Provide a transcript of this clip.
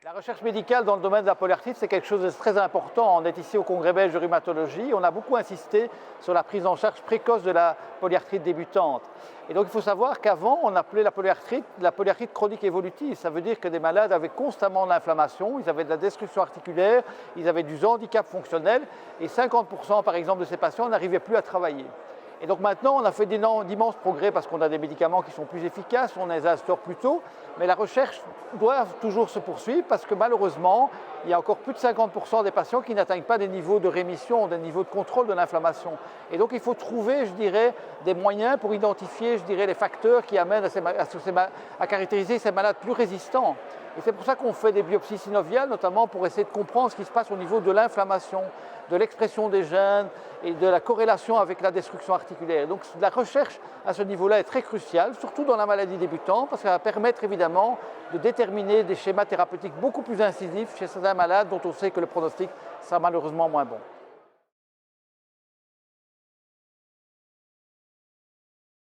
La recherche médicale dans le domaine de la polyarthrite, c'est quelque chose de très important. On est ici au Congrès belge de rhumatologie. On a beaucoup insisté sur la prise en charge précoce de la polyarthrite débutante. Et donc il faut savoir qu'avant, on appelait la polyarthrite chronique évolutive. Ça veut dire que des malades avaient constamment de l'inflammation, ils avaient de la destruction articulaire, ils avaient du handicap fonctionnel et 50% par exemple de ces patients n'arrivaient plus à travailler. Et donc maintenant, on a fait d'immenses progrès parce qu'on a des médicaments qui sont plus efficaces, on les instaure plus tôt, mais la recherche doit toujours se poursuivre parce que malheureusement, il y a encore plus de 50% des patients qui n'atteignent pas des niveaux de rémission, des niveaux de contrôle de l'inflammation. Et donc il faut trouver, je dirais, des moyens pour identifier, je dirais, les facteurs qui amènent à caractériser ces malades plus résistants. Et c'est pour ça qu'on fait des biopsies synoviales, notamment pour essayer de comprendre ce qui se passe au niveau de l'inflammation, de l'expression des gènes et de la corrélation avec la destruction articulaire. Donc la recherche à ce niveau-là est très cruciale, surtout dans la maladie débutante, parce qu'elle va permettre évidemment de déterminer des schémas thérapeutiques beaucoup plus incisifs chez certains malades dont on sait que le pronostic sera malheureusement moins bon.